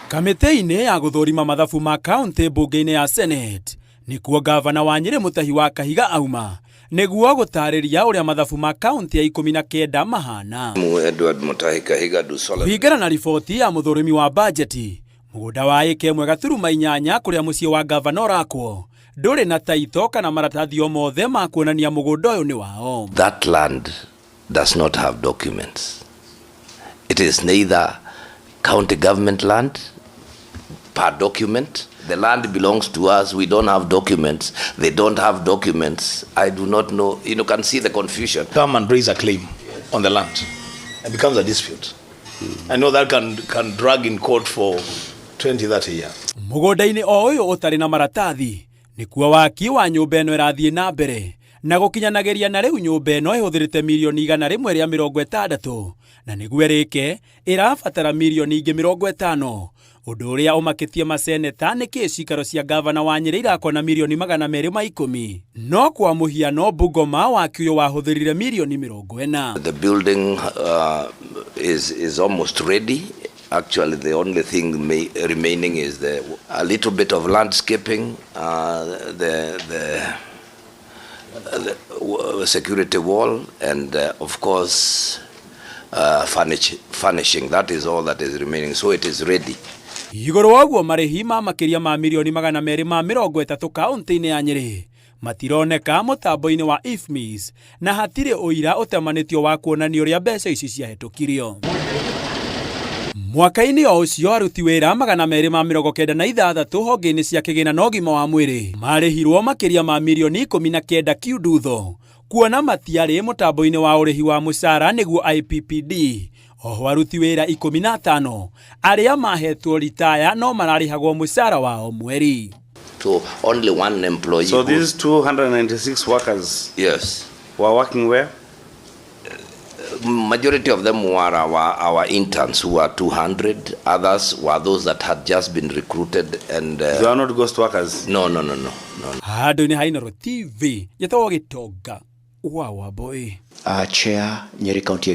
Kamĩtĩ-inĩ ya gũthũrima mathabu ma kaunti mbunge-inĩ ya Seneti nĩkuo Ngabana wa Nyeri Ngabana Kahiga auma nĩguo gũtarĩria ũrĩa mathabu ma kaunti ya 19 mahana. Kũringana na riboti ya mũthũrimi wa bajeti, mũgũnda wa ĩka 1.8 kũrĩa mũciĩ wa Ngabana ũrakwo ndũrĩ na taito kana maratathi o mothe ma kuonania mũgũnda ũyũ nĩ wao. That land does not have documents. It is neither county government land per document. The land belongs to us. We don't have documents. They don't have documents. I do not know. You can see the confusion. Come and raise a claim on the land. It becomes a dispute. I know that can drag in court for 20-30 years. Mũgũnda-inĩ o ũyũ ũtarĩ na maratathi nĩkuo waki wa nyũmba ĩno ĩrathiĩ na mbere na gũkinyanagĩria na rĩu nyũmba ĩno ĩhũthĩrĩte mirioni 160 na nĩguo ĩrĩke ĩrabatara mirioni ingĩ 50, ũndũ ũrĩa ũmakĩtie maseneta nĩkĩ cikaro cia Ngabana wa Nyeri irakona mirioni 210 no kwa mũhiano Bungoma waki ũyũ wahũthĩrire mirioni 40. The building is almost ready. Actually, the only thing remaining is a little bit of landscaping, the security wall, and of course furnishing. That is all that is remaining, so it is ready. Igũrũ woguo marĩhi ma makĩria ma mirioni 230 kaunti-inĩ ya Nyeri matironeka mũtambo-inĩ wa IFMIS na hatirĩ ũira ũtemanĩtio wa kuonania ũrĩa mbeca ici ciahĩtũkirio. Mwaka-inĩ o ũcio aruti wĩra 296 honge-inĩ cia kĩgĩna na ũgima wa mwĩrĩ marĩhirwo makĩria ma mirioni 19 kiundutho kuona matiarĩ mũtambo-inĩ wa ũrĩhi wa mũcara nĩguo IPPD. Oho aruti wĩra 15 arĩa mahetwo ritaya no mararĩhagwo mũcara wao mweri. So only one employee. So these 296 workers, yes, were working where? Majority of them were our interns who were 200. Others were those that had just been recruited and They are not ghost workers. No. Handũ-inĩ ha Inooro TV, yetagwo Gĩtonga wa Wambui. Chair Nyeri County